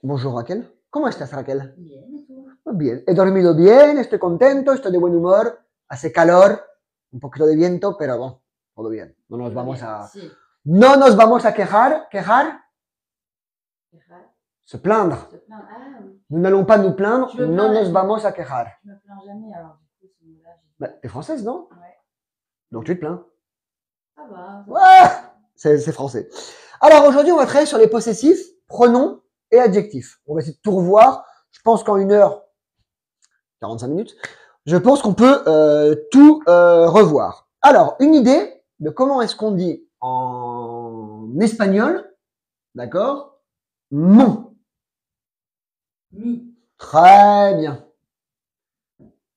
Bonjour Raquel. ¿Cómo estás, Raquel? Bien, ¿y tú? Muy bien. He dormido bien, estoy contento, estoy de buen humor. Hace calor, un poquito de viento, pero bueno, todo bien. No nos Todo vamos bien, a, sí. no nos vamos a quejar. ¿Quejar? Dejar, Se plaindre. se plaindre. Ah oui. Nous n'allons pas nous plaindre, Je me no plains, nos je- vamos a quejar. Je me plains jamais, alors du coup, ce mot-là, j'ai dit. Bah, t'es française, non? Ouais, Donc tu te plains. ça va. Ouais, c'est français. Alors aujourd'hui, on va travailler sur les possessifs, pronoms et adjectifs. On va essayer de tout revoir. Je pense qu'en 1 heure, 45 minutes, je pense qu'on peut tout revoir. Alors, une idée de comment est-ce qu'on dit en espagnol, d'accord? Mon. Mi. Très bien.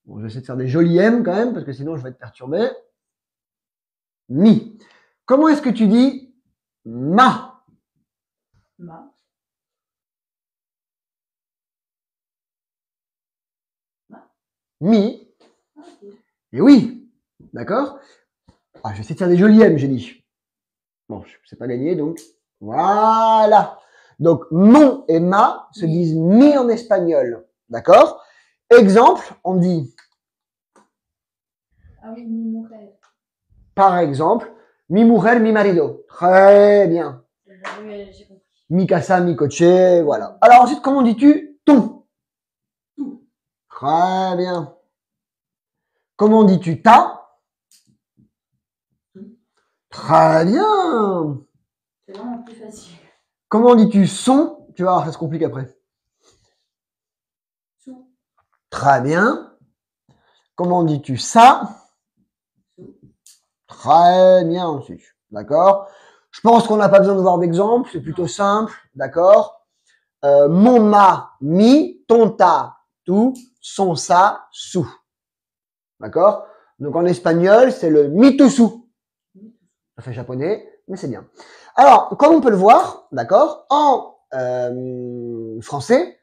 Bon, je vais essayer de faire des jolis M quand même, parce que sinon je vais être perturbé. Mi. Comment est-ce que tu dis ma? Ma. Mi. Ah, ok. Et oui. D'accord? Ah, je vais essayer de faire des jolis M, j'ai dit. Bon, c'est pas gagné, donc voilà. Donc mon et ma se disent mi en espagnol, d'accord? Exemple, on dit Ah oui, mi mujer. par exemple mi mujer, mi marido. Très bien. Oui, j'ai compris. Mi casa, mi coche, voilà. Alors ensuite, comment dis-tu ton? Tout. Très bien. Comment dis-tu ta? Très bien. C'est vraiment plus facile. Comment dis-tu son? Tu vas voir, ça se complique après. Sous. Très bien. Comment dis-tu ça? Sous. Très bien ensuite. D'accord? Je pense qu'on n'a pas besoin de voir d'exemple, c'est plutôt simple. D'accord? Mon ma, mi, ton ta, tout, son sa, sous. D'accord? Donc en espagnol, c'est le mi tu su. Ça fait japonais, mais c'est bien. Alors, comme on peut le voir, d'accord, en français,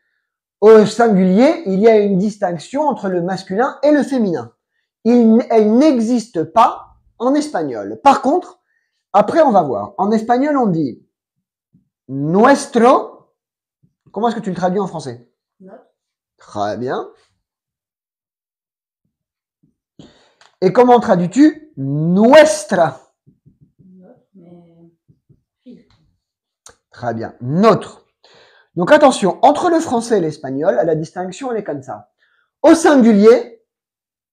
au singulier, il y a une distinction entre le masculin et le féminin. Elle n'existe pas en espagnol. Par contre, après on va voir. En espagnol, on dit nuestro. Comment est-ce que tu le traduis en français? Notre. Très bien. Et comment traduis-tu nuestra? Notre, mais fil. Très bien. Notre. Donc attention, entre le français et l'espagnol, la distinction, elle est comme ça. Au singulier,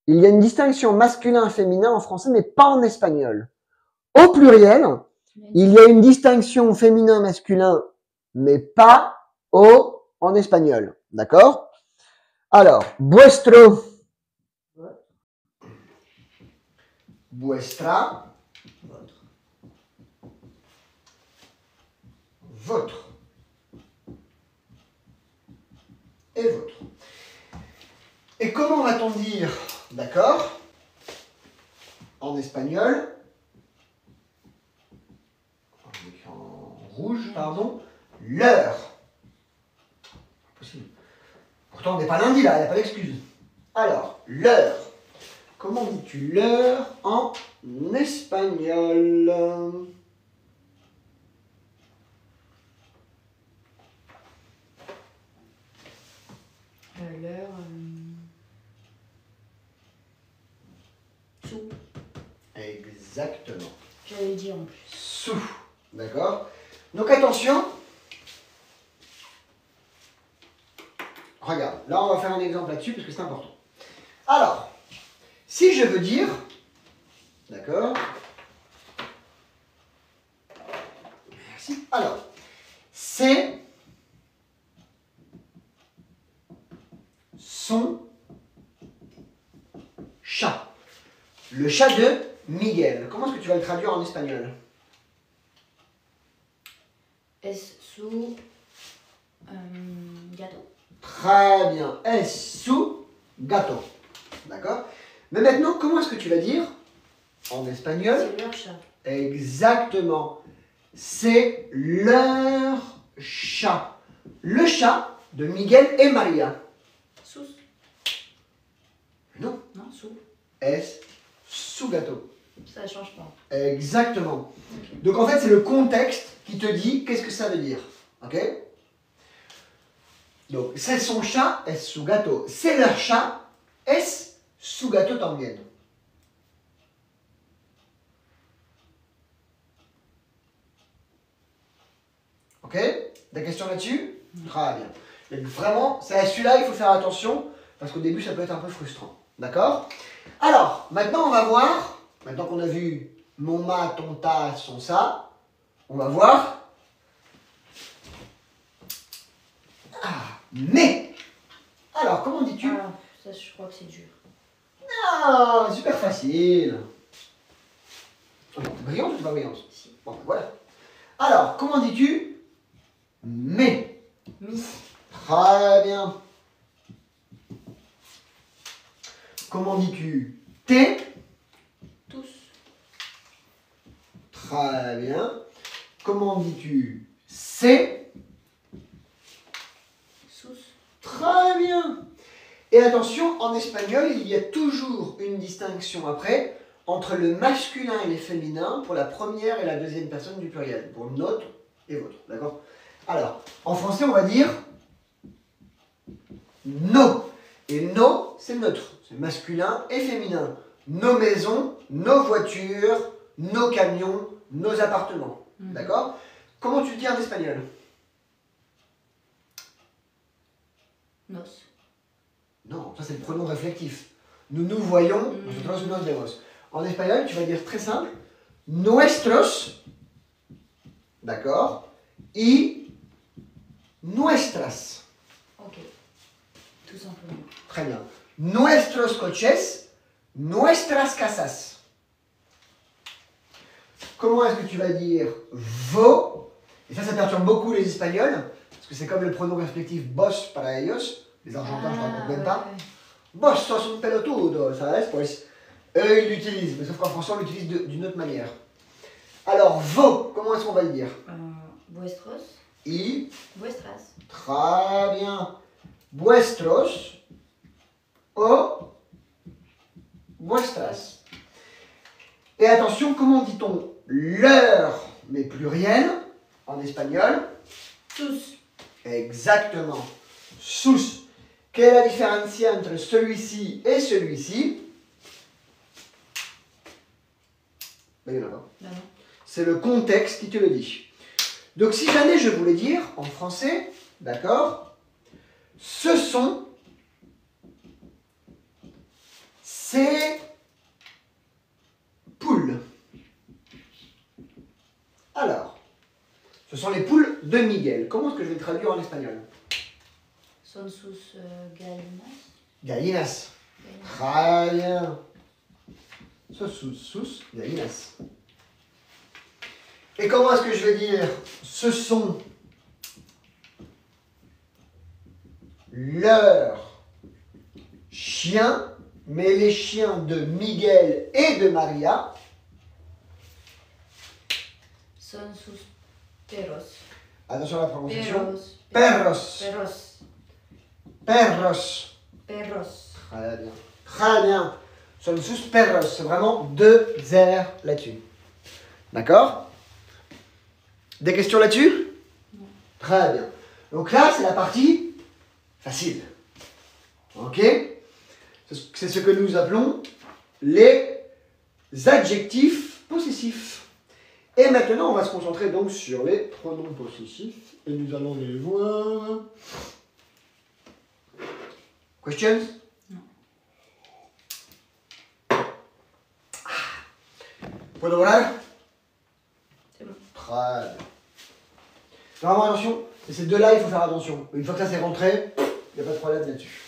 il y a une distinction masculin-féminin en français, mais pas en espagnol. Au pluriel, il y a une distinction féminin-masculin, mais pas en espagnol. D'accord? Alors, vuestro. Votre. Vuestra. Votre. Votre. Et votre. Et comment va-t-on dire, d'accord, en espagnol, en rouge, pardon, leur. Possible. Pourtant, on n'est pas lundi là, il n'y a pas d'excuse. Alors, leur. Comment dis-tu leur en espagnol? L'heure. Sous. Exactement. J'allais dire en plus. Sous. D'accord? Donc attention. Regarde, là on va faire un exemple là-dessus parce que c'est important. Alors, si je veux dire, d'accord? Merci. Alors, c'est son chat. Le chat de Miguel. Comment est-ce que tu vas le traduire en espagnol? Es su gato. Très bien. Es su gato. D'accord? Mais maintenant, comment est-ce que tu vas dire en espagnol? C'est leur chat. Exactement. C'est leur chat. Le chat de Miguel et Maria. Sous. Non. Non, sous. Es su gato. Ça change pas. Exactement. Okay. Donc en fait, c'est le contexte qui te dit qu'est-ce que ça veut dire. Ok? Donc, c'est son chat, es su gato. C'est leur chat, es su gato también. Ok? Des questions là-dessus? Très bien. Mais vraiment, c'est à celui-là, il faut faire attention, parce qu'au début, ça peut être un peu frustrant. D'accord? Alors, maintenant, on va voir, maintenant qu'on a vu mon ma, ton ta, son ça, on va voir. Ah, mais! Alors, comment dis-tu? Ah, ça, je crois que c'est dur. Ah, super facile. Brillante ou pas brillante? Si. Bon, voilà. Alors, comment dis-tu? Mais. Mi. Très bien. Comment dis-tu? T'es? Tous. Très bien. Comment dis-tu? C'est? Sous. Très bien. Et attention, en espagnol, il y a toujours une distinction après entre le masculin et le féminin pour la première et la deuxième personne du pluriel, pour notre et votre. D'accord? Alors, en français, on va dire nos. Et nos, c'est neutre. C'est masculin et féminin. Nos maisons, nos voitures, nos camions, nos appartements. D'accord? Comment tu le dis en espagnol? Nos. Non, ça c'est le pronom réflectif. Nous nous voyons, nosotros nos vemos. En espagnol, tu vas dire très simple, nuestros, d'accord, y nuestras. Ok. Tout simplement. Très bien. Nuestros coches, nuestras casas. Comment est-ce que tu vas dire vos? Et ça perturbe beaucoup les Espagnols, parce que c'est comme le pronom réflectif vos para ellos. Les Argentins, je ne raconte même pas. Vos sos un pelotudo, ¿sabes? Pues, eux, ils l'utilisent, mais sauf qu'en français, on l'utilise d'une autre manière. Alors, vos, comment est-ce qu'on va le dire? Vuestros. Y, Vuestras. très bien. Vuestros o vuestras. Et attention, comment dit-on leur, mais pluriel, en espagnol? Tous. Exactement. Sus. Quelle est la différence entre celui-ci et celui-ci? Ben, il y en a pas. Non, non. C'est le contexte qui te le dit. Donc si jamais je voulais dire en français, d'accord, ce sont ces poules. Alors, ce sont les poules de Miguel. Comment est-ce que je vais le traduire en espagnol? Son sus gallinas. Gallinas. Gallinas. Très bien. Sus, gallinas. Et comment est-ce que je vais dire ce sont leurs chiens, mais les chiens de Miguel et de Maria? Son sus perros. Attention à la prononciation. Perros. Perros. Perros. Perros. Perros. Très bien. Très bien. Son sus perros. C'est vraiment deux airs là-dessus. D'accord? Des questions là-dessus? Non. Très bien. Donc là, c'est la partie facile. Ok? C'est ce que nous appelons les adjectifs possessifs. Et maintenant, on va se concentrer donc sur les pronoms possessifs. Et nous allons les voir. Questions? Non. Point d'horaire? C'est bon. Très bien. Vraiment attention, et ces deux-là, il faut faire attention. Une fois que ça s'est rentré, il n'y a pas de problème là-dessus.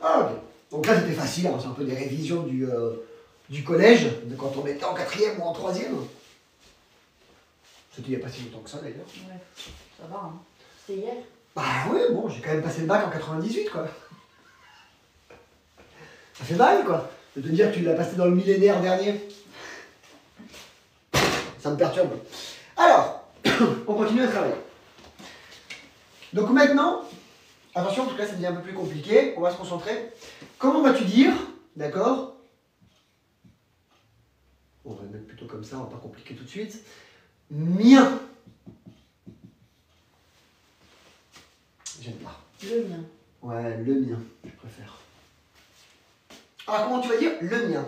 Ah, ok. Donc là, c'était facile, hein, c'est un peu des révisions du collège, de quand on était en 4e ou en 3e. C'était il n'y a pas si longtemps que ça d'ailleurs. Ouais, ça va, hein. C'était hier. Bah oui, bon, j'ai quand même passé le bac en 98, quoi. Ça fait mal, quoi, de te dire que tu l'as passé dans le millénaire dernier. Ça me perturbe. Alors, on continue à travailler. Donc maintenant, attention, parce que là, ça devient un peu plus compliqué, on va se concentrer. Comment vas-tu dire, d'accord? On va le mettre plutôt comme ça, on va pas compliquer tout de suite. Mien. J'aime pas. Le mien. Ouais, le mien, je préfère. Alors, comment tu vas dire le mien?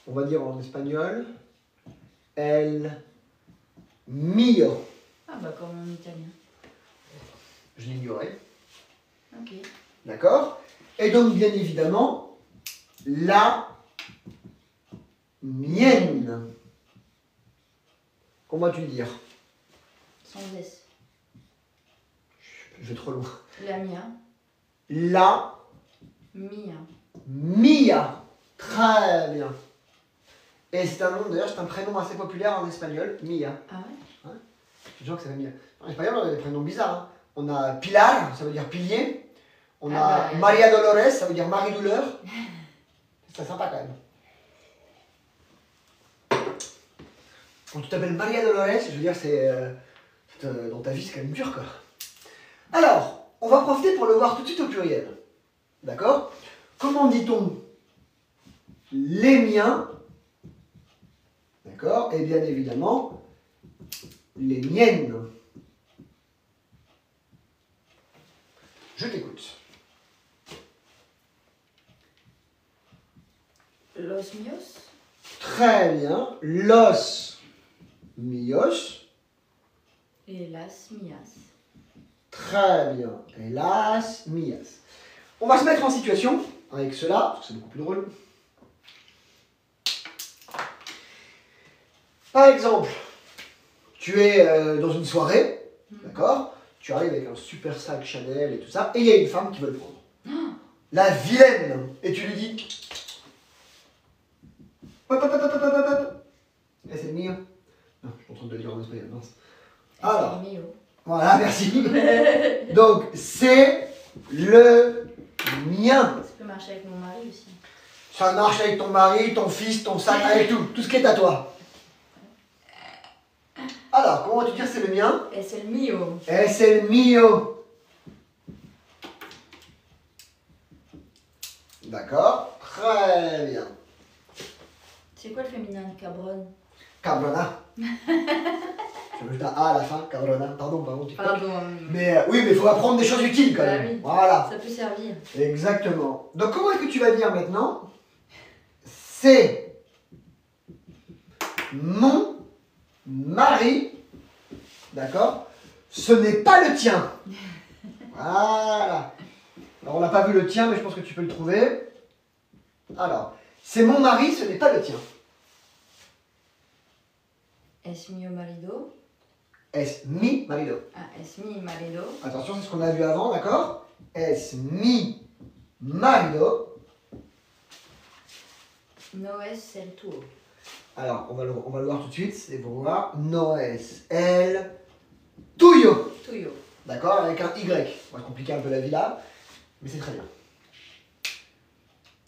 On va dire en espagnol el mio. Ah bah comme en italien. Je l'ignorais. Ok. D'accord? Et donc, bien évidemment, la mienne. Comment vas-tu dire? Sans S. Je vais trop loin. La mia. La Mia. mia. Très bien. Et c'est un nom, d'ailleurs, c'est un prénom assez populaire en espagnol, Mia. Ah ouais? Les gens que ça va Mia. En espagnol, on a des prénoms bizarres. Hein. On a Pilar, ça veut dire pilier. On a Maria Dolores, ça veut dire Marie-douleur. C'est sympa quand même. Quand tu t'appelles Maria Dolores, je veux dire, dans ta vie, c'est quand même dur, quoi. Alors, on va profiter pour le voir tout de suite au pluriel. D'accord? Comment dit-on les miens? D'accord? Et bien évidemment, les miennes. Je t'écoute. Los mios. Très bien. Los mios. Et las mias. Très bien. Et las mias. On va se mettre en situation avec cela, parce que c'est beaucoup plus drôle. Par exemple, tu es dans une soirée, d'accord? Tu arrives avec un super sac Chanel et tout ça, et il y a une femme qui veut le prendre. La vilaine. Et tu lui dis... Hop, hop, hop, hop, hop, hop, hop. Et c'est le mien. Non, je suis en train de le dire en espagnol, mince. Alors, mio. voilà, merci. Donc, c'est le mien. Ça peut marcher avec mon mari aussi. Ça marche avec ton mari, ton fils, ton sac, avec tout ce qui est à toi. Alors, comment vas-tu dire c'est le mien? Es el mio. Es el mio. D'accord, très bien. C'est quoi le féminin de cabron? Cabrona. Je veux un A à la fin, cabrona. Pardon, tu Pardon. Mais oui, mais il faut apprendre des choses utiles quand même. Oui. Voilà. Ça peut servir. Exactement. Donc, comment est-ce que tu vas dire maintenant? C'est mon mari. D'accord? Ce n'est pas le tien. Voilà. Alors, on n'a pas vu le tien, mais je pense que tu peux le trouver. Alors, c'est mon mari, ce n'est pas le tien. Es mio marido. Es mi marido. Ah, es mi marido. Attention, c'est ce qu'on a vu avant, d'accord? Es mi marido. No es el tuo. Alors, on va le voir tout de suite, c'est pour voir. No es el tuyo. Tuyo. D'accord? Avec un Y. On va compliquer un peu la vie là, mais c'est très bien.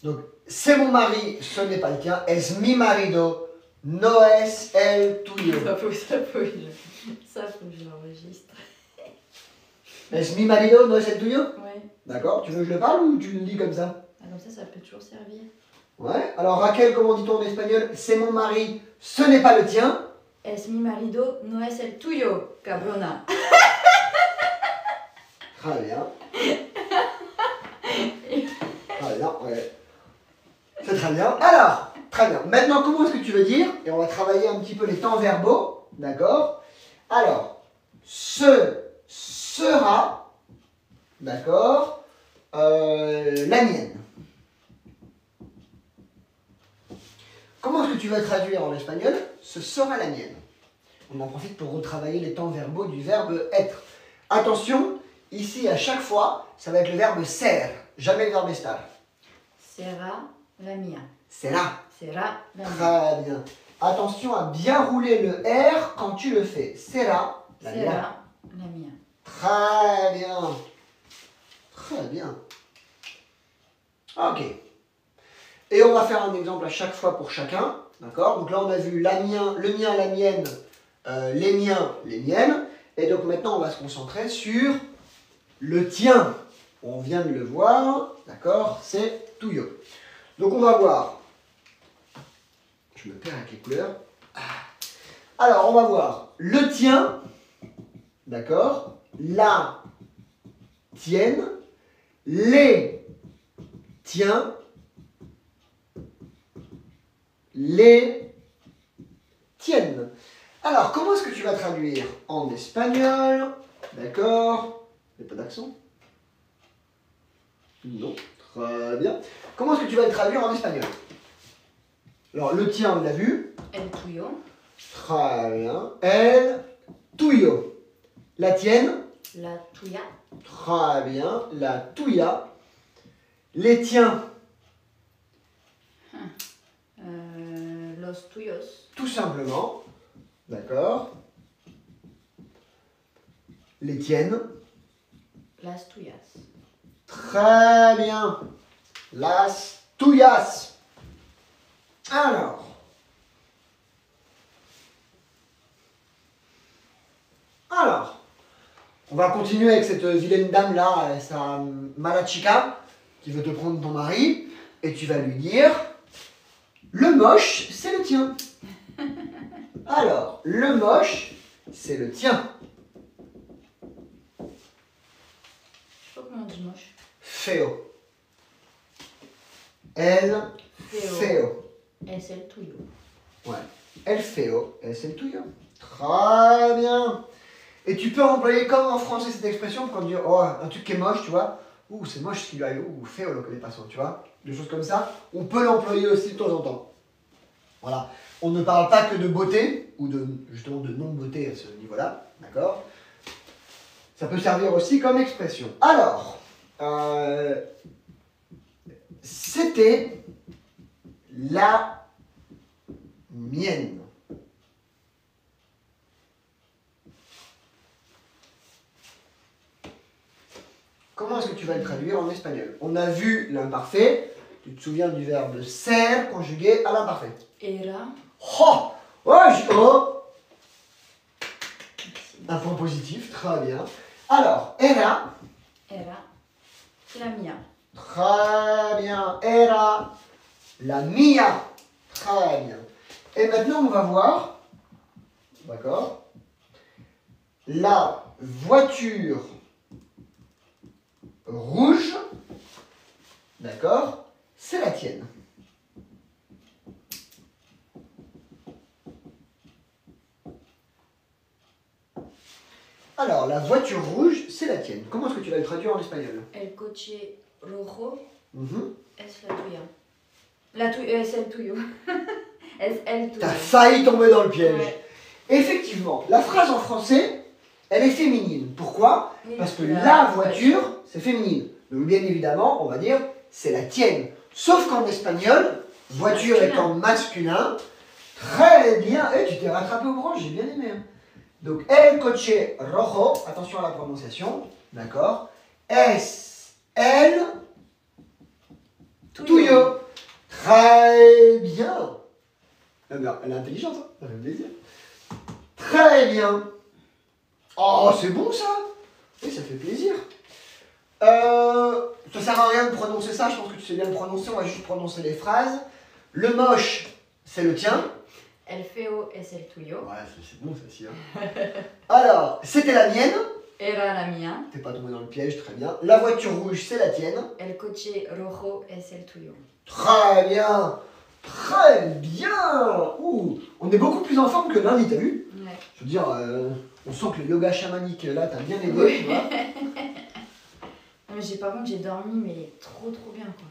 Donc, c'est mon mari, ce n'est pas le tien. Es mi marido. No es el tuyo. Ça faut que je l'enregistre. Es mi marido, no es el tuyo? Ouais. D'accord? Tu veux que je le parle ou tu le dis comme ça? Ah, comme ça peut toujours servir. Ouais. Alors, Raquel, comment dit-on en espagnol? C'est mon mari, ce n'est pas le tien. Es mi marido, no es el tuyo, cabrona. Très bien. Très bien, ouais. C'est très bien. Alors, très bien. Maintenant, comment est-ce que tu veux dire? Et on va travailler un petit peu les temps verbaux. D'accord? Alors, ce sera, d'accord, la mienne. Comment est-ce que tu vas traduire en espagnol? Ce sera la mienne. On en profite pour retravailler les temps verbaux du verbe être. Attention, ici, à chaque fois, ça va être le verbe ser, jamais le verbe estar. Sera la mia. Sera. Sera la mia. Très bien. Attention à bien rouler le R quand tu le fais. Sera la mia. Sera la mia. Très bien. Très bien. Ok. Et on va faire un exemple à chaque fois pour chacun. D'accord? Donc là, on a vu le mien, la mienne, les miens, les miennes. Et donc maintenant, on va se concentrer sur le tien. On vient de le voir. D'accord? C'est tuyo. Donc on va voir. Je me perds avec les couleurs. Ah. Alors, on va voir le tien, d'accord, la tienne, les tiens, les tiennes. Alors, comment est-ce que tu vas traduire en espagnol? D'accord. Il n'y a pas d'accent? Non. Très bien. Comment est-ce que tu vas le traduire en espagnol? Alors, le tien, on l'a vu. El tuyo. Très bien. El tuyo. La tienne. La tuya. Très bien. La tuya. Les tiens. Los tuyos. Tout simplement. D'accord. Les tiennes. Las tuyas. Très bien. Las tuyas. Alors. On va continuer avec cette vilaine dame là, sa mala chica, qui veut te prendre ton mari, et tu vas lui dire, le moche, c'est le tien. Alors, le moche, c'est le tien. Je sais pas comment on dit moche. Feo. El feo. Es el tuyo. Ouais. El feo, es el tuyo. Très bien. Et tu peux employer comme en français cette expression pour dire oh, un truc qui est moche, tu vois. Ouh, c'est moche ce qu'il a eu. Ouh, feo lo que le paso, tu vois. Des choses comme ça. On peut l'employer aussi de temps en temps. Voilà. On ne parle pas que de beauté, ou de justement de non-beauté à ce niveau-là. D'accord? Ça peut servir aussi comme expression. Alors, c'était la mienne. Comment est-ce que tu vas le traduire en espagnol? On a vu l'imparfait. Tu te souviens du verbe ser conjugué à l'imparfait. Era. Oh, oh. Un point positif, très bien. Alors, era. Era. La mia. Très bien. Era la mia. Très bien. Et maintenant, on va voir, d'accord, la voiture rouge, d'accord, c'est la tienne. Alors, la voiture rouge, c'est la tienne. Comment est-ce que tu vas le traduire en espagnol? El coche rojo Mhm. es la tuya. Es el tuyo. Es el tuyo. T'as failli tomber dans le piège. Ouais. Effectivement, la phrase en français, elle est féminine. Pourquoi? Oui, Parce que la la voiture, c'est féminine. Donc bien évidemment, on va dire, c'est la tienne. Sauf qu'en espagnol, voiture masculin. étant masculin, très bien. Eh, tu t'es rattrapé au branche, j'ai bien aimé. Hein. Donc, el coche rojo, attention à la prononciation, d'accord. Es el tuyo. Très bien. Elle est intelligente, hein, ça fait plaisir. Très bien. Oh, c'est bon ça. Oui, ça fait plaisir. Ça sert à rien de prononcer ça, je pense que tu sais bien le prononcer, on va juste prononcer les phrases. Le moche, c'est le tien. El feo es el tuyo. Ouais, c'est bon ça aussi. Hein. Alors, c'était la mienne. Era la mia. T'es pas tombé dans le piège, très bien. La voiture rouge, c'est la tienne. El coche rojo es el tuyo. Très bien. Très bien. Ouh, on est beaucoup plus en forme que lundi, t'as vu? Ouais. Je veux dire, on sent que le yoga chamanique, là, t'as bien aidé, Oui. tu vois. Non, mais par contre, j'ai dormi, mais trop bien, quoi.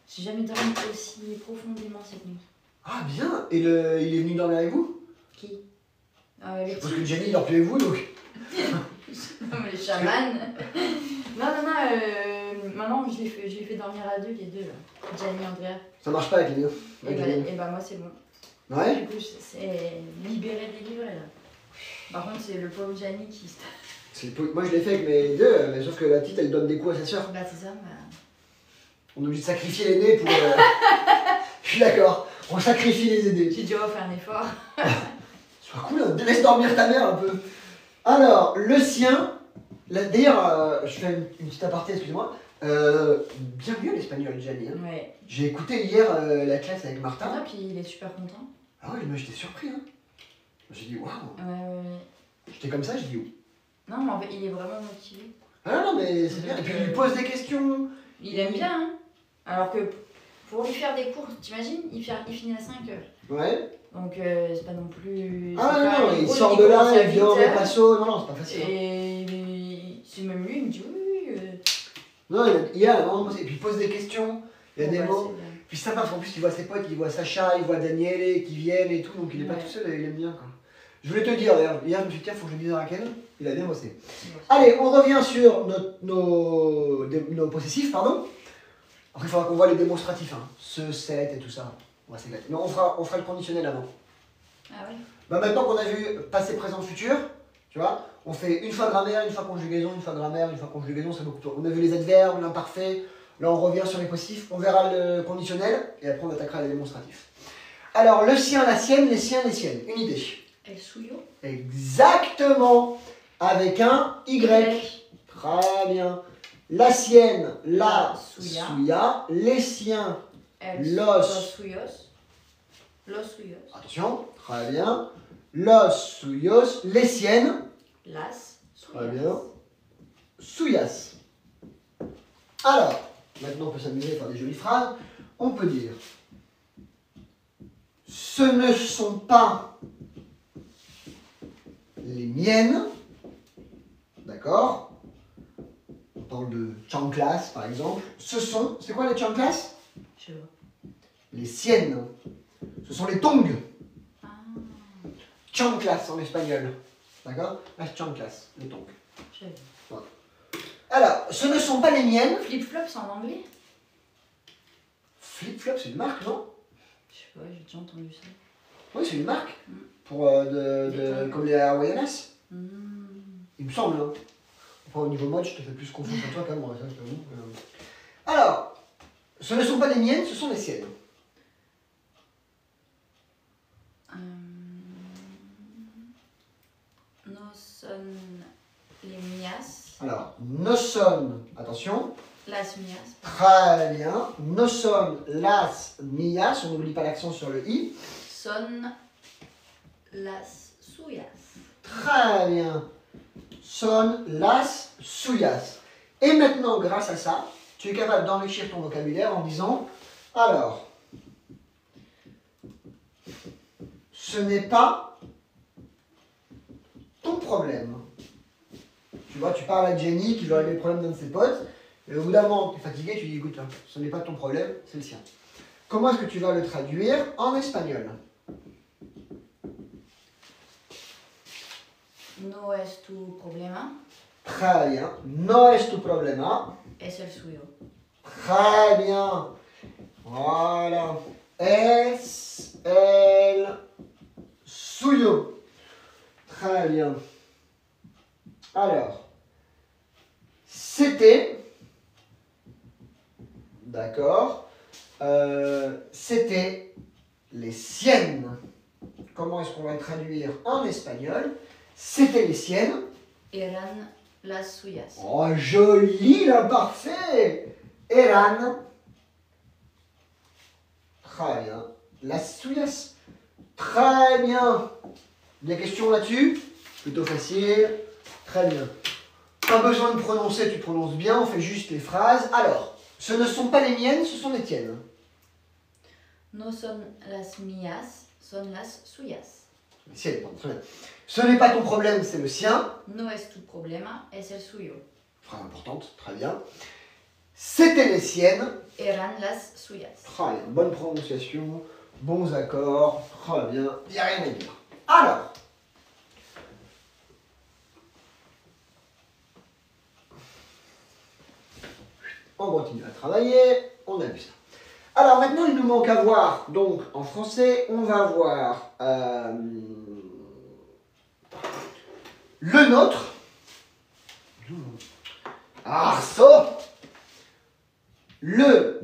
J'ai jamais dormi aussi profondément cette nuit. Ah, bien. Et il est venu dormir avec vous? Qui Je suppose que Jenny, il dort plus avec vous, donc. Non, mais les chamans. Non, maintenant, je les fais dormir à deux, les deux, là. Gianni et Andrea. Ça marche pas avec les deux. Et bah, moi, c'est bon. Ouais. Du coup, c'est libéré, délivré, là. Par contre, c'est le pauvre Gianni qui... Moi, je l'ai fait avec mes deux, mais sauf que la petite, elle donne des coups à sa soeur. Bah, c'est ça, bah... On est obligé de sacrifier l'aîné pour... Je suis d'accord. On sacrifie les aînés. J'ai dû refaire un effort. Sois cool, hein. Laisse dormir ta mère un peu. Alors, le sien... D'ailleurs, je fais une petite aparté, excusez-moi. Bien mieux l'espagnol, Gianni. Hein. Ouais. J'ai écouté hier la classe avec Martin. Ah, puis il est super content. Ah ouais, moi j'étais surpris. Hein. J'ai dit, waouh. Ouais. J'étais comme ça, j'ai dit, Non, mais en fait, il est vraiment motivé. ah non, mais c'est bien. Et puis il lui pose des questions. Il aime bien, hein. Alors que pour lui faire des cours, t'imagines, il finit à 5 heures. Ouais. Donc c'est pas non plus. Ah c'est pas non, une il grosse sort de là, différence à il vient en 8 heures. repasso. Non, non, c'est pas facile. Et c'est même lui, il me dit oui. Non, il a vraiment bossé. Et puis il pose des questions. Il y a Bon, des bah, mots. c'est bien. Puis c'est sympa, parce qu'en plus, il voit ses potes, il voit Sacha, il voit Daniele qui viennent et tout. Donc il est pas Ouais. tout seul, il aime bien. Quoi. Je voulais te dire, d'ailleurs, hier, je me suis dit, tiens, faut que je le dise à Raquel. Il a bien bossé. C'est bon. Allez, on revient sur nos possessifs, pardon. Après, il faudra qu'on voit les démonstratifs, hein. Ce, set et tout ça. On va s'éclater. Mais on fera le conditionnel avant. Ah ouais. Bah, maintenant qu'on a vu passé, présent, futur, tu vois, on fait une fois grammaire, une fois conjugaison, une fois grammaire, une fois conjugaison, c'est beaucoup trop. On a vu les adverbes, l'imparfait. Là, on revient sur les possessifs. On verra le conditionnel et après, on attaquera les démonstratifs. Alors, le sien, la sienne, les siens, les siennes. Une idée. El suyo. Exactement. Avec un Y. Très bien. La sienne, la Suya. suya. Les siens, El Los. suyos. Los suyos. attention, très bien. Los suyos, les siennes, Las suyas. très bien. Suyas. Alors, maintenant on peut s'amuser à faire des jolies phrases. On peut dire ce ne sont pas les miennes. D'accord? On parle de chanclas par exemple. Ce sont, c'est quoi les chanclas? Je vois. Les siennes. Ce sont les tongs. Ah, Chanclas en espagnol. D'accord? Las chanclas, les tongs. je vois. Alors, ce ne sont pas les miennes. Flip-flop, c'est en anglais? Flip-flop, c'est une marque, non? Je sais pas, j'ai déjà entendu ça. Oui, c'est une marque. Mm. Pour, comme les Hawaiianas. Hmm. Il me semble. Hein. Enfin, au niveau mode, je te fais plus confiance à toi quand même. Ça, je t'avoue. Alors, ce ne sont pas les miennes, ce sont les siennes. No son les mias. Alors, no son, attention. Las mias. Très bien. No son las mías. On n'oublie pas l'accent sur le i. Son las suyas. Très bien. Son las suyas. Et maintenant, grâce à ça, tu es capable d'enrichir ton vocabulaire en disant alors, ce n'est pas ton problème. Tu vois, tu parles à Jenny qui va avoir des problèmes d'un de ses potes, et au bout d'un moment, tu es fatigué, tu dis écoute, hein, ce n'est pas ton problème, c'est le sien. Comment est-ce que tu vas le traduire en espagnol? No es tu problema. Très bien. No es tu problema. Es el suyo. Très bien. Voilà. Es el suyo. Très bien. Alors, c'était, d'accord, c'était les siennes. Comment est-ce qu'on va le traduire en espagnol? C'était les siennes. Eran las suyas. Oh, joli l'imparfait. Eran. Très bien. Las suyas. Très bien. Des questions là-dessus? Plutôt facile. Très bien. Pas besoin de prononcer, tu prononces bien, on fait juste les phrases. Alors, ce ne sont pas les miennes, ce sont les tiennes. No son las mías, son las suyas. Les siennes, pardon, très bien. Ce n'est pas ton problème, c'est le sien. No es tu problema, es el suyo. Phrase importante, très bien. C'était les siennes. Eran las suyas. Très bien, bonne prononciation, bons accords, très bien, il n'y a rien à dire. Alors, on continue à travailler, on a vu ça. Alors maintenant, il nous manque à voir, donc en français, on va voir le nôtre. Ah, ça! Le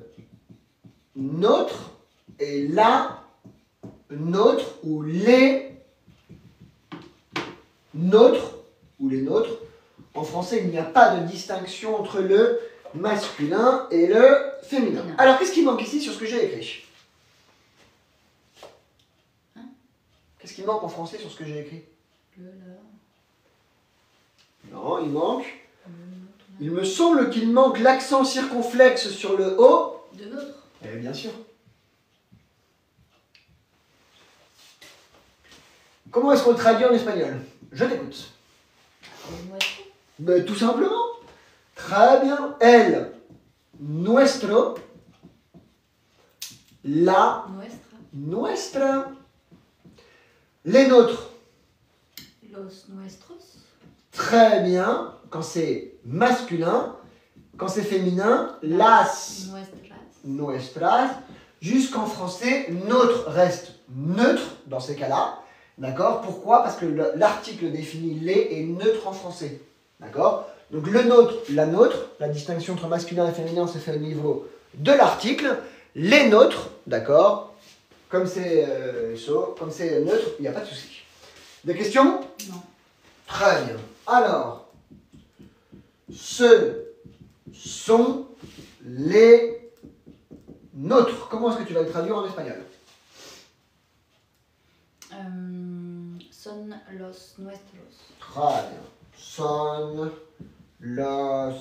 nôtre et la nôtre ou les nôtres ou les nôtres. En français, il n'y a pas de distinction entre le masculin et le féminin. Alors, qu'est-ce qui manque ici sur ce que j'ai écrit? Hein? Qu'est-ce Qu'est-ce qui manque en français sur ce que j'ai écrit? Le, la, Non, il manque. le, notre, la. Il me semble qu'il manque l'accent circonflexe sur le O. De notre. Eh bien sûr. Comment est-ce qu'on le traduit en espagnol? Je t'écoute. El nuestro. Ben, tout simplement. Très bien. El, nuestro, la, Nuestra. nuestra, les nôtres. Los nuestros. Très bien. Quand c'est masculin, quand c'est féminin, las, Nuestras. nuestras. Jusqu'en français, notre reste neutre dans ces cas-là. D'accord? Pourquoi? Parce que l'article défini les est neutre en français. D'accord? Donc le nôtre, la distinction entre masculin et féminin se fait au niveau de l'article. Les nôtres, d'accord? Comme c'est comme c'est neutre, il n'y a pas de souci. Des questions? Non. Très bien. Alors, ce sont les nôtres. Comment est-ce que tu vas le traduire en espagnol? Son los nuestros. Très bien. Son los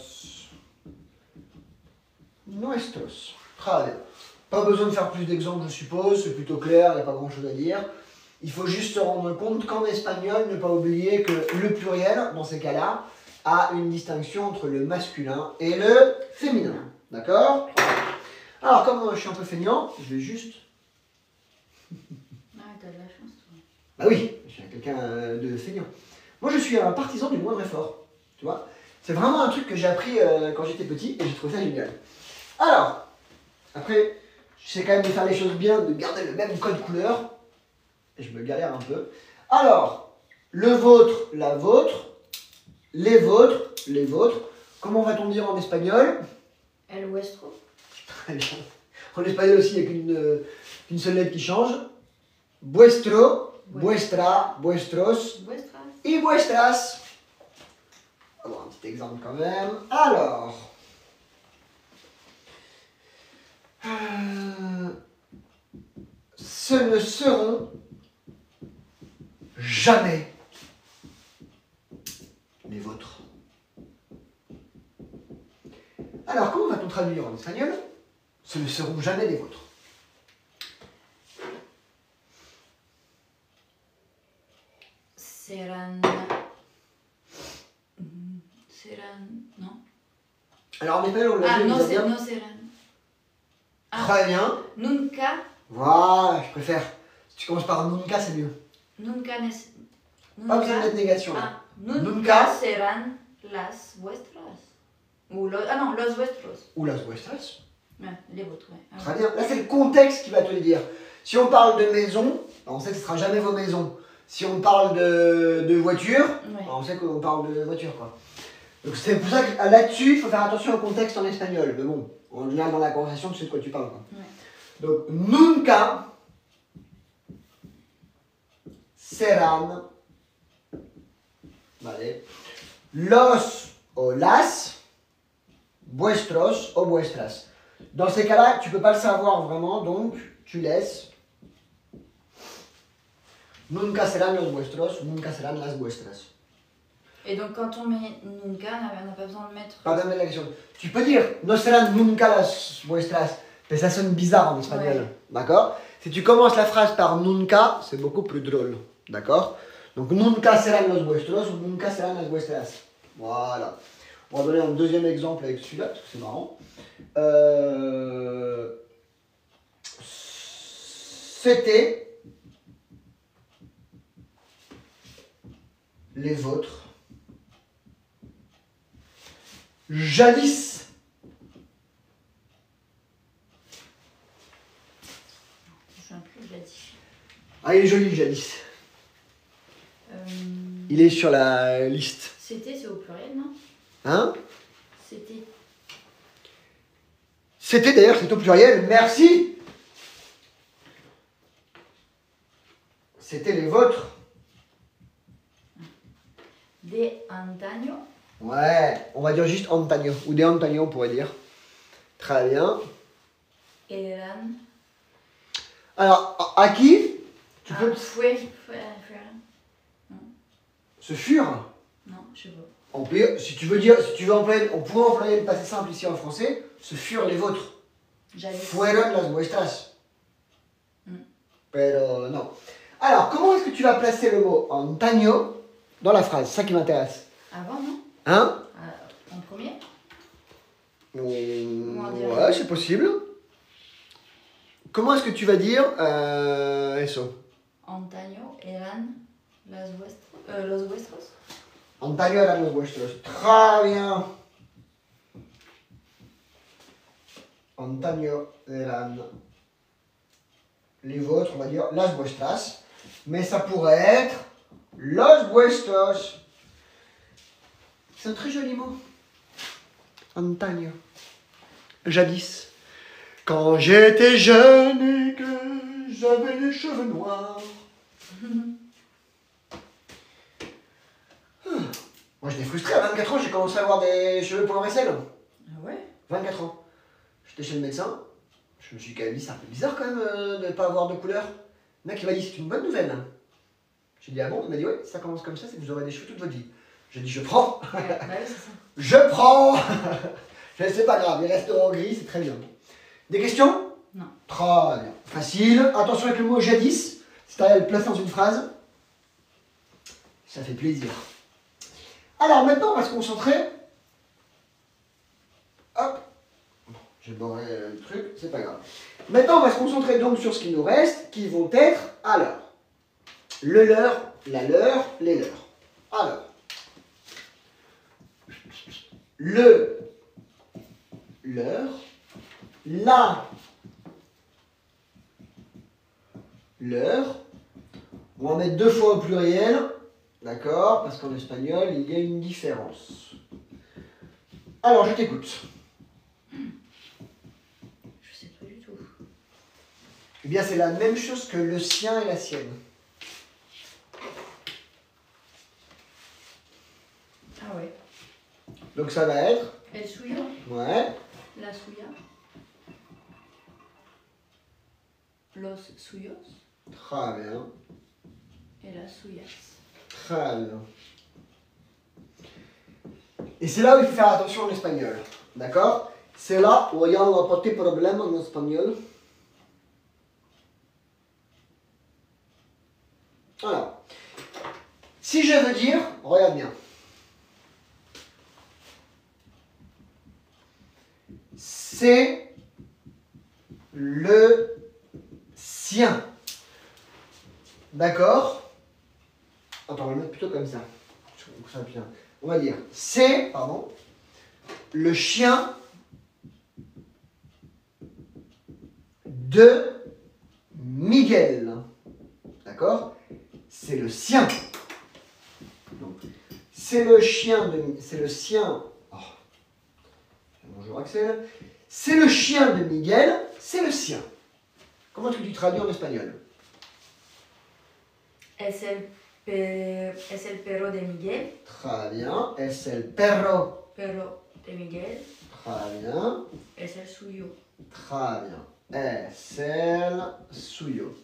nuestros. Très bien. Pas besoin de faire plus d'exemples, je suppose. C'est plutôt clair, il n'y a pas grand-chose à dire. Il faut juste se rendre compte qu'en espagnol, ne pas oublier que le pluriel, dans ces cas-là, a une distinction entre le masculin et le féminin. D'accord? Alors, comme je suis un peu feignant, je vais juste... Ah, t'as de la chance, toi. Bah oui, je suis quelqu'un de feignant. Moi, je suis un partisan du moindre effort. Tu vois? C'est vraiment un truc que j'ai appris quand j'étais petit et j'ai trouvé ça génial. Alors, après, j'essaie quand même de faire les choses bien, de garder le même code couleur. Et je me galère un peu. Alors, le vôtre, la vôtre, les vôtres, les vôtres. Comment va-t-on dire en espagnol? El vuestro. Très bien. En espagnol aussi, il n'y a qu'une seule lettre qui change. Vuestro, vuestra, vuestros Vuestras. y vuestras. On va voir un petit exemple quand même. Alors. Ce ne seront jamais les vôtres. Alors, comment va-t-on traduire en espagnol? Ce ne seront jamais les vôtres. Serán. Serán. Non. Alors, en espagnol, on l'a Ah, dit, no, vous avez bien. no serán. Ah. Très bien. Nunca. Voilà, je préfère. Si tu commences par nunca, c'est mieux. Nunca. Pas besoin de mettre négation là. Ah, nunca, Nunca. serán las vuestras. Ou ah non, los vuestros. Ou las vuestras. Ouais, les vôtres, ouais. Ah, Très bien. Là, c'est le contexte qui va te le dire. Si on parle de maison, on sait que ce ne sera jamais vos maisons. Si on parle de voiture, ouais. on sait qu'on parle de voiture, quoi. Donc c'est pour ça que là-dessus, il faut faire attention au contexte en espagnol. Mais bon, en général, dans la conversation, tu sais de quoi tu parles, quoi. Ouais. Donc, nunca serán, vale, los o las, vuestros o vuestras. Dans ces cas-là, tu ne peux pas le savoir vraiment, donc tu laisses. Nunca serán los vuestros, nunca serán las vuestras. Et donc quand on met nunca, on n'a pas besoin de mettre. Pardon de la question. Tu peux dire no serán nunca las vuestras, mais ça sonne bizarre en espagnol. Ouais. D'accord? Si tu commences la phrase par nunca, c'est beaucoup plus drôle. D'accord? Donc nunca serán los vuestros ou nunca serán las vuestras. Voilà. On va donner un deuxième exemple avec celui-là, parce que c'est marrant. C'était les vôtres. Jadis. Je ne sais plus, je l'ai dit. Ah, il est joli, jadis. Il est sur la liste. C'était, c'est au pluriel, non? Hein? C'était. C'était d'ailleurs, c'est au pluriel. Merci. C'était les vôtres. De antaño. Ouais, on va dire juste antaño. Ou de antaño, on pourrait dire. Très bien. Eran. Alors, à qui Tu peux... Ce furent. Non, je sais pas. On peut, si tu veux dire, si tu veux employer, on pourrait employer le passé simple ici en français. Ce furent les vôtres. Fueron las vuestras. Pero non. Alors, comment est-ce que tu vas placer le mot antaño dans la phrase? C'est ça qui m'intéresse. Avant, non? Hein? En premier? Ouais, c'est possible. Comment est-ce que tu vas dire eso? Antaño eran los vuestros. Antaño eran los vuestros. Très bien. Antaño eran les vôtres, on va dire las vuestras. Mais ça pourrait être los vuestros. C'est un très joli mot. Antaño. Jadis. Quand j'étais jeune et que j'avais les cheveux noirs. Moi, j'étais frustré. À 24 ans, j'ai commencé à avoir des cheveux pour le vaisselle. Ah ouais? 24 ans. J'étais chez le médecin. Je me suis quand même dit, c'est un peu bizarre quand même de ne pas avoir de couleur. Le mec, il m'a dit, c'est une bonne nouvelle. J'ai dit, ah bon? Il m'a dit, ouais, si ça commence comme ça, c'est que vous aurez des cheveux toute votre vie. J'ai dit, je prends. Ouais, bah oui, c'est ça. Je prends. C'est pas grave, il resteront gris, c'est très bien. Des questions? Non. Très bien. Facile. Attention avec le mot jadis. Si tu arrives à le placer dans une phrase, ça fait plaisir. Alors maintenant, on va se concentrer. Hop. J'ai borré le truc, c'est pas grave. Maintenant, on va se concentrer donc sur ce qui nous reste, qui vont être, alors, le leur, la leur, les leurs. Alors, le, leur, la, leur. On va mettre 2 fois au pluriel, d'accord? Parce qu'en espagnol, il y a une différence. Alors, je t'écoute. Je sais pas du tout. Eh bien, c'est la même chose que le sien et la sienne. Ah ouais. Donc, ça va être... El suyo. Ouais. La suya. Los suyos. Très bien. Et las suyas. Très bien. Et c'est là où il faut faire attention en espagnol. D'accord? C'est là où il y a un petit problème en espagnol. Alors, si je veux dire, regarde bien. C'est le sien. D'accord? Attends, on va le mettre plutôt comme ça. On va dire, c'est, pardon, le chien de Miguel. D'accord? C'est le sien. C'est le chien de... C'est le sien... Oh. Bonjour Axel. C'est le chien de Miguel, c'est le sien. Comment est-ce que tu traduis en espagnol? Es el perro de Miguel. Très bien. Es el perro. Perro de Miguel. Très bien. Es el suyo. Très bien. Es el suyo.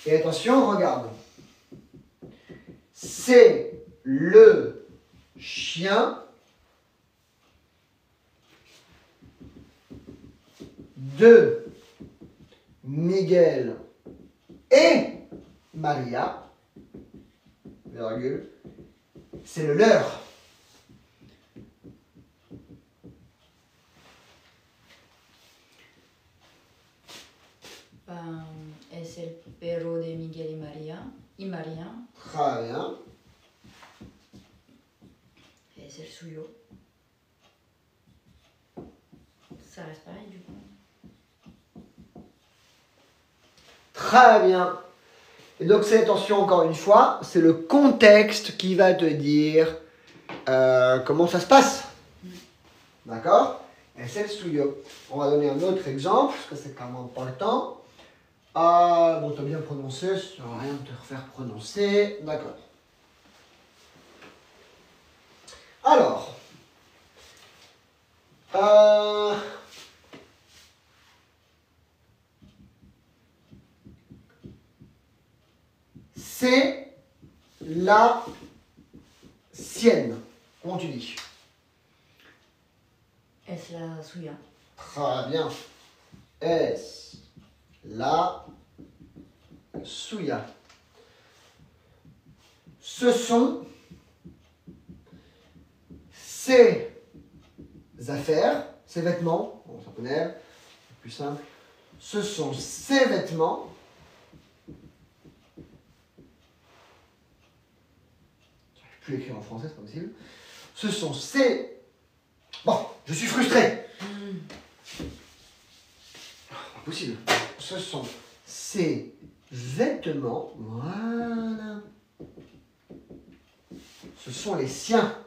Et attention, regarde. C'est le chien de Miguel et Maria, virgule, c'est le leur. Es el perro de Miguel y María. Très bien. Es el suyo. Ça reste pareil du coup. Très bien. Et donc, c'est attention encore une fois, c'est le contexte qui va te dire comment ça se passe. D'accord? Et c'est le studio. On va donner un autre exemple, parce que c'est quand même pas le temps. Bon, tu as bien prononcé, ça ne sert à rien de te refaire prononcer. D'accord. Alors. c'est la sienne. Comment tu dis? Es la suya. Très bien. Es la suya. Ce sont ses affaires, ses vêtements. Bon, ça connaît, c'est plus simple. Ce sont ses vêtements. J'arrive plus à écrire en français, c'est pas possible. Ce sont ses... Bon, je suis frustré. Pas possible. Ce sont ses vêtements. Voilà. Ce sont les siens.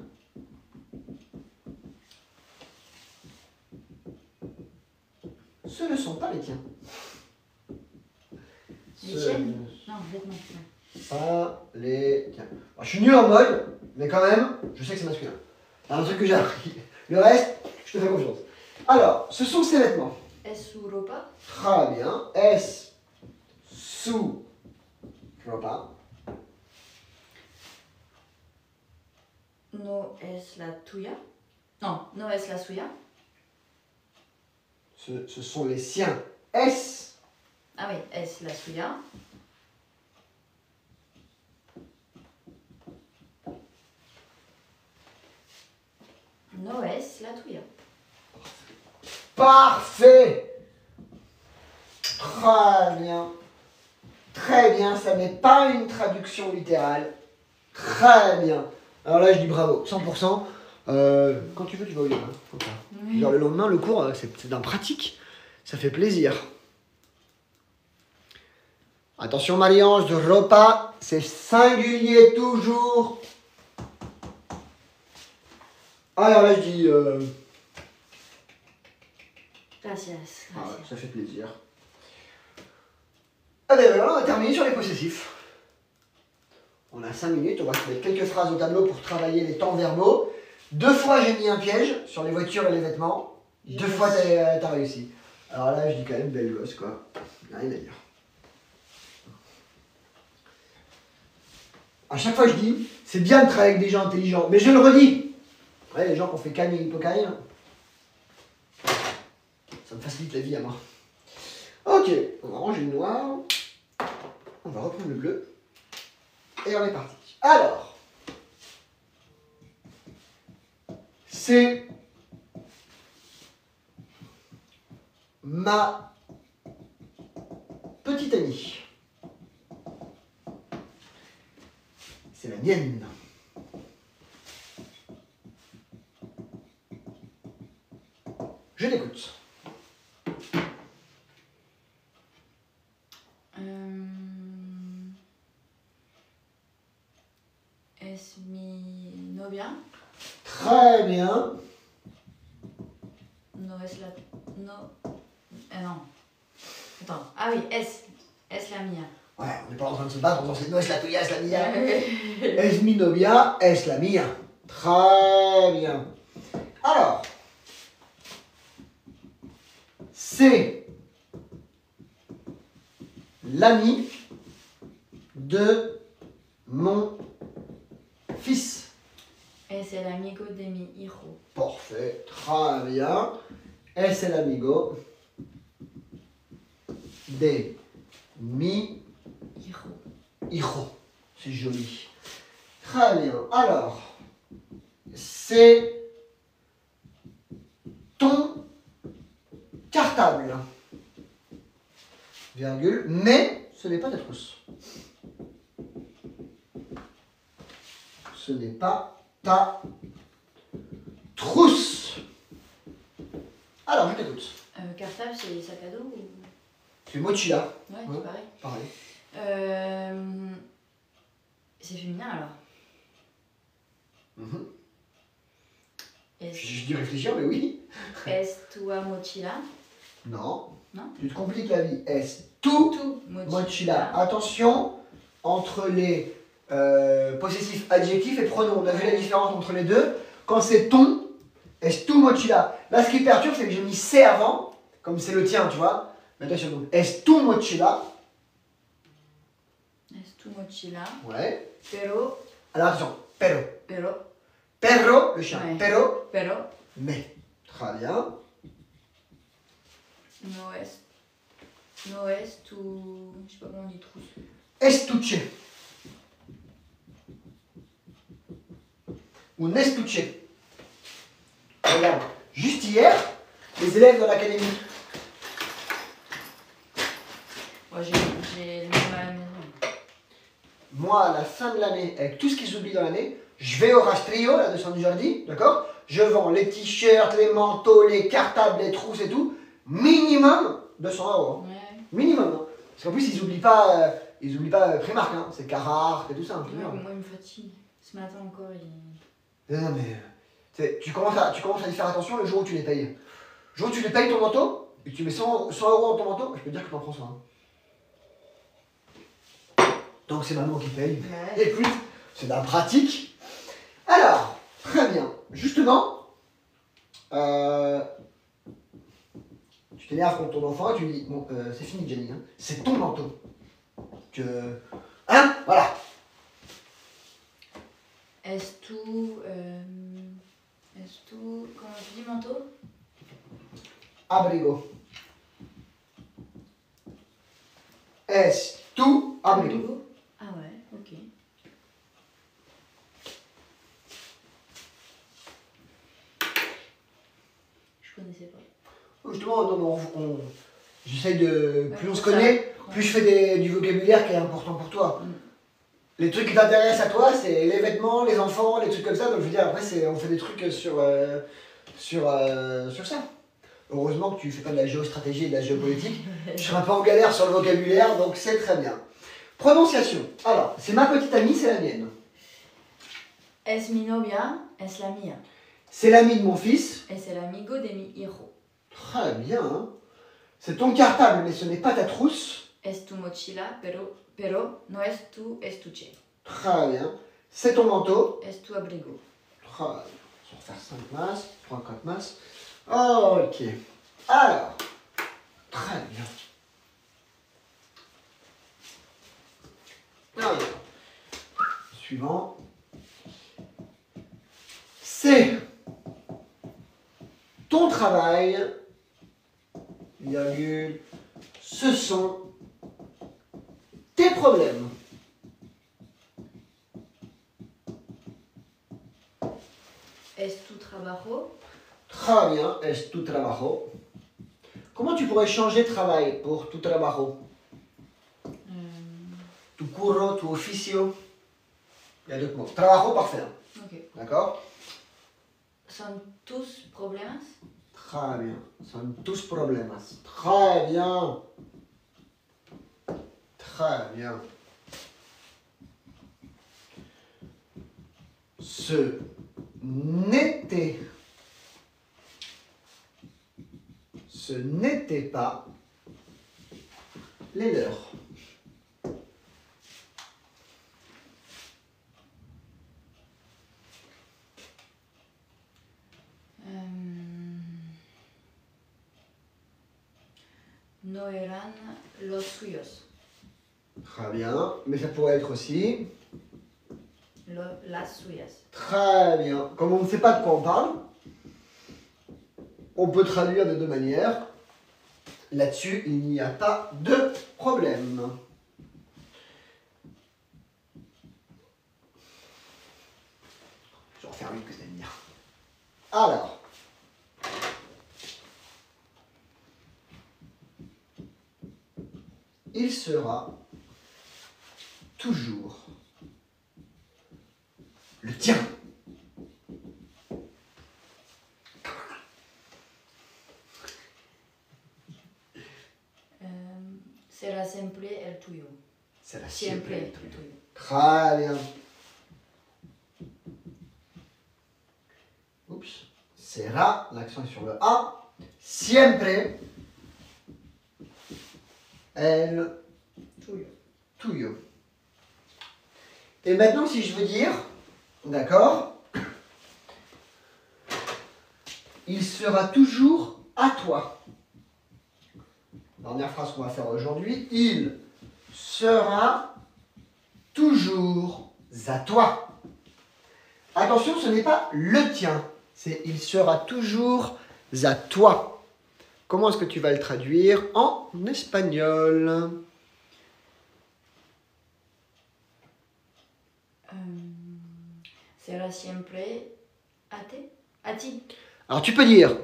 Ce ne sont pas les tiens. Les tiennes? Non, vêtements. Pas les tiens. Alors, je suis nul en mode, mais quand même, je sais que c'est masculin. C'est un truc que j'ai appris. Le reste, je te fais confiance. Alors, ce sont ces vêtements. Es su ropa. Très bien. Es su ropa. No es la tuya. Non, no es la suya. Ce sont les siens. Es. Ah oui, es la suya. No es la tuya. Parfait. Très bien. Très bien, ça n'est pas une traduction littérale. Très bien. Alors là, je dis bravo, 100%. Quand tu veux, tu vas au yoga. Faut pas. Oui. Genre, le lendemain, le cours, c'est d'un pratique. Ça fait plaisir. Attention, Marie-Ange, de repas, c'est singulier toujours. Alors là, je dis... Gracias. Ah ouais, Gracias. ça fait plaisir. Ah ben voilà, on a terminé sur les possessifs. On a 5 minutes, on va se mettre quelques phrases au tableau pour travailler les temps verbaux. 2 fois j'ai mis un piège sur les voitures et les vêtements. 2 fois t'as réussi. Alors là je dis quand même belle gosse quoi. Rien à dire. À chaque fois je dis, c'est bien de travailler avec des gens intelligents, mais je le redis. Ouais, les gens qui ont fait Cagne et Hippocagne, ça me facilite la vie à moi. Ok, on va ranger le noir. On va reprendre le bleu. Et on est parti. Alors, c'est ma petite amie. C'est la mienne. Je l'écoute. Es mi novia. Très bien. No es la... No... non. Attends. Ah oui, es la mia. Ouais, on n'est pas en train de se battre, on dit no es la tuya, es la mia. Es mi novia, es la mia. Très bien. Alors, c'est l'ami de mon fils. Es el amigo de mi hijo. Parfait, très bien. Es el amigo de mi Hijo. hijo. C'est joli. Très bien. Alors, c'est ton cartable. Virgule, mais ce n'est pas ta trousse. Ce n'est pas ta trousse. Alors, je t'écoute. Cartable, c'est sac à dos ou... C'est mochila. Ouais, Ouais. c'est pareil. Pareil. C'est féminin alors. Es, Je dis réfléchir, mais oui. es tua mochila. Non. Non. Tu te compliques la vie. Est tout Tu mochila. Attention entre les possessifs adjectifs et pronoms. On a vu la différence entre les deux. Quand c'est ton, est tu mochila. Là, ce qui perturbe, c'est que j'ai mis c'est avant, comme c'est le tien, tu vois. Mais attention, donc, est tu mochila. Es tu mochila. Ouais. Pero, Alors attention, pero. pero, Perro, le chien. Ouais. Pero, pero, mais. Très bien. no es tu... Je sais pas comment on dit trousse. Estuche. Ou nestuche. Regarde, juste hier, les élèves de l'académie. Moi, j'ai le même à la maison. Moi, à la fin de l'année, avec tout ce qu'ils oublient dans l'année, je vais au rastrillo, là, de San Jordi, d'accord? Je vends les t-shirts, les manteaux, les cartables, les trousses et tout. Minimum 200 €. Hein. Ouais. Minimum. Hein. Parce qu'en plus, ils oublient pas Primark, hein. C'est Carhartt et tout ça. Hein, Ouais, moi, il me fatigue. Ce matin encore, il... non, mais tu commences à y faire attention le jour où tu les payes. Le jour où tu les payes ton manteau, et que tu mets 100 € dans ton manteau, je peux te dire que tu en prends soin. Hein. Donc c'est maman qui paye. Ouais. Écoute, c'est de la pratique. Alors, très bien. Justement, tu t'énerves contre ton enfant et tu lui dis, bon, c'est fini Jenny, hein. C'est ton manteau. Hein? Voilà. Est-ce tout... Comment tu dis manteau? Abrigo. Es tu abrigo. Ah ouais, ok. Je connaissais pas. Justement, non, j'essaye de... Plus on se ça. connaît, plus je fais du vocabulaire qui est important pour toi. Mm. Les trucs qui t'intéressent à toi, c'est les vêtements, les enfants, les trucs comme ça. Donc je veux dire, après, on fait des trucs sur ça. Heureusement que tu fais pas de la géostratégie et de la géopolitique. Je serai un peu en galère sur le vocabulaire, donc c'est très bien. Prononciation. Alors, c'est ma petite amie, c'est la mienne. Es mi novia, es la mía. C'est l'ami de mon fils. Es el amigo de mi hijo. Très bien. Hein. C'est ton cartable, mais ce n'est pas ta trousse. Es tu mochila, pero no es tu estuche. Très bien. C'est ton manteau. Es tu abrigo. Très bien. On va refaire 5 masses, 3, 4 masses. Ok. Alors, très bien. Alors, suivant. C'est ton travail, virgule, ce sont tes problèmes. Es tu trabajo. Très bien, es tu trabajo. Comment tu pourrais changer travail pour tu trabajo? Tu curro, tu oficio. Il y a d'autres mots. Trabajo, parfait. Hein. Ok. D'accord? Son tus problemas. Très bien. Son tous problemas. Très bien. Très bien. Ce n'était pas les leurs. No eran los suyos. Très bien. Mais ça pourrait être aussi. Las suyas. Très bien. Comme on ne sait pas de quoi on parle, on peut traduire de deux manières. Là-dessus, il n'y a pas de problème. Je vais refaire une que t'aimes bien. Alors. Il sera toujours le tien. Será siempre el tuyo. Será Siempre siempre el el tuyo. tuyo. Très bien. Oups. Será, l'accent est sur le A. Siempre el Tuyo. tuyo. Et maintenant, si je veux dire, d'accord, il sera toujours à toi. Dernière phrase qu'on va faire aujourd'hui. Il sera toujours à toi. Attention, ce n'est pas le tien, c'est il sera toujours à toi. Comment est-ce que tu vas le traduire en espagnol? Sera siempre a ti. Alors tu peux dire,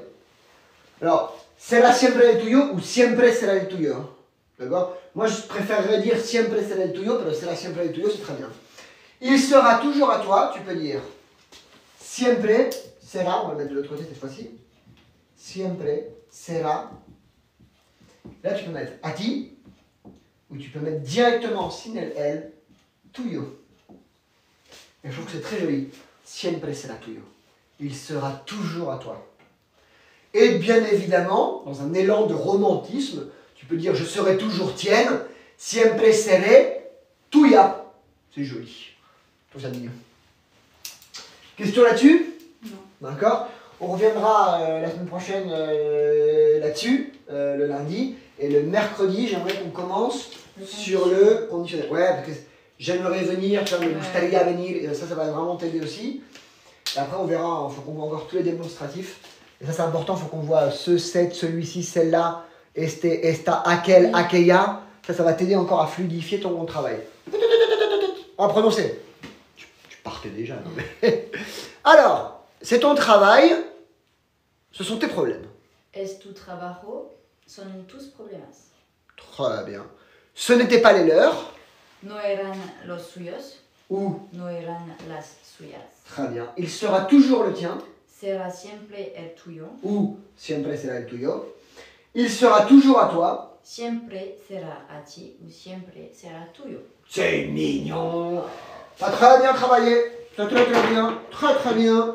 alors, será siempre el tuyo ou siempre será el tuyo. D'accord? Moi je préférerais dire siempre será el tuyo, pero será siempre el tuyo, c'est très bien. Il sera toujours à toi, tu peux dire siempre será, on va le mettre de l'autre côté cette fois-ci. Siempre será. Là tu peux mettre a ti, ou tu peux mettre directement sin el tuyo. Et je trouve que c'est très joli. Siempre será tuyo. Il sera toujours à toi. Et bien évidemment, dans un élan de romantisme, tu peux dire je serai toujours tienne. Siempre seré tuya. C'est joli. Tout ça dit. Question là-dessus? Non. D'accord. On reviendra la semaine prochaine là-dessus, le lundi. Et le mercredi, j'aimerais qu'on commence sur le conditionnel. Ouais, parce que j'aimerais venir, tu vois, me gustaría venir, ça va vraiment t'aider aussi. Et après, on verra, il faut qu'on voit encore tous les démonstratifs. Et ça, c'est important, il faut qu'on voit ce, cette, celui-ci, celle-là, este, esta, aquel, aquella. Ça va t'aider encore à fluidifier ton travail. On va prononcer. Tu partais déjà, non mais... Alors, c'est ton travail, ce sont tes problèmes. Es tu trabajo, son tus problemas. Très bien. Ce n'étaient pas les leurs. No eran los suyos, Ou, no eran las suyas. très bien. Il sera toujours le tien. Será siempre el tuyo, Ou, siempre será el tuyo. Il sera toujours à toi. siempre será a ti ou siempre será tuyo. C'est mignon. T'as très bien travaillé. T'as très bien. Très très bien.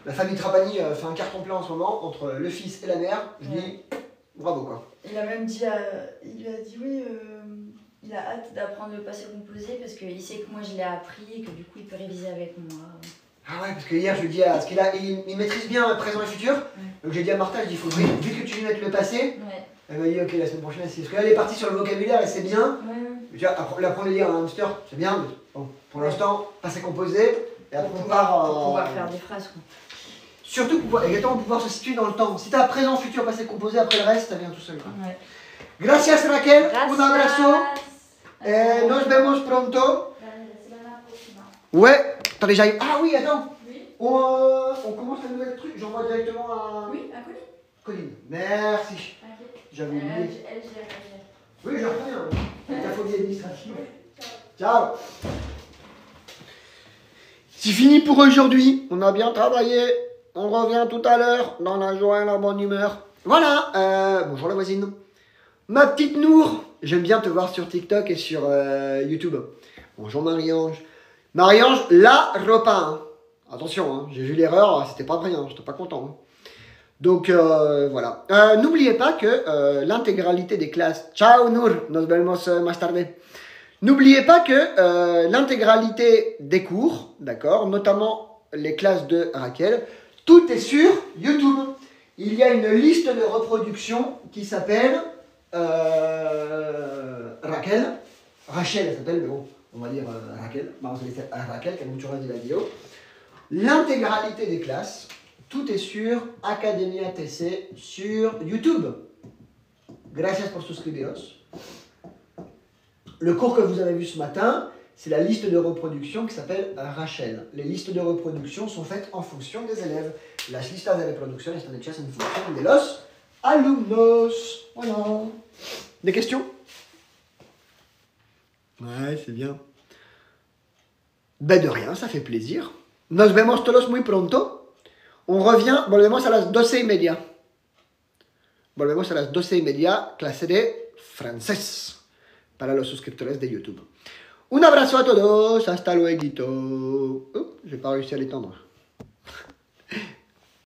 La famille Trapani fait un carton plein en ce moment entre le fils et la mère. Je dis bravo quoi. Il a même dit, il lui a dit oui, il a hâte d'apprendre le passé composé parce qu'il sait que moi je l'ai appris et que du coup il peut réviser avec moi. Ah ouais, parce que hier je lui dis, parce qu'il il maîtrise bien le présent et le futur. Donc j'ai dit à Martha, je dis, il faut vite que tu lui mettes le passé. Ouais. Elle m'a dit, ok, la semaine prochaine, c'est. Parce qu'elle est partie sur le vocabulaire et c'est bien. Ouais. Tu vois, l'apprendre à lire un hamster, c'est bien. Mais bon, pour l'instant, passé composé. Et après on part pour pouvoir faire des phrases quoi. Surtout pour pouvoir se situer dans le temps. Si tu as présent, futur, passé composé, après le reste, ça vient tout seul. Quoi. Ouais. Gracias Raquel, Gracias. un abrazo. Nos vemos pronto. Ouais, t'as déjà eu. Ah oui, attends. Oui. On commence un nouvel truc. J'envoie directement à. Oui, à Colline. Colline. Merci. J'avais oublié. Elle gère. Oui, je reviens. Ta phobie administrative. Ciao. C'est fini pour aujourd'hui. On a bien travaillé. On revient tout à l'heure dans la joie et la bonne humeur. Voilà. Bonjour la voisine. Ma petite Nour. J'aime bien te voir sur TikTok et sur YouTube. Bonjour Marie-Ange. Marie-Ange, la repas. Hein. Attention, hein, j'ai vu l'erreur. C'était pas vrai. Hein, j'étais pas content. Hein. Donc voilà. N'oubliez pas que l'intégralité des classes. Ciao Nour. Nos vemos más tarde. N'oubliez pas que l'intégralité des cours, d'accord, notamment les classes de Raquel, tout est sur YouTube. Il y a une liste de reproduction qui s'appelle Rachel, elle s'appelle, mais bon, on va dire Raquel, vamos a decir Raquel, que mucho de la vidéo. L'intégralité des classes, tout est sur Academia TC sur YouTube. Gracias por suscribiros. Le cours que vous avez vu ce matin, c'est la liste de reproduction qui s'appelle Rachel. Les listes de reproduction sont faites en fonction des élèves. Las listas de reproducción están hechas en función de los alumnos. Voilà. Des questions? Ouais, c'est bien. Ben de rien, ça fait plaisir. Nos vemos todos muy pronto. On revient, volvemos a las 12:30. Volvemos a las 12:30, clase de francés. Para los suscriptores de YouTube. Un abrazo a todos, hasta luego. J'ai pas réussi à l'étendre.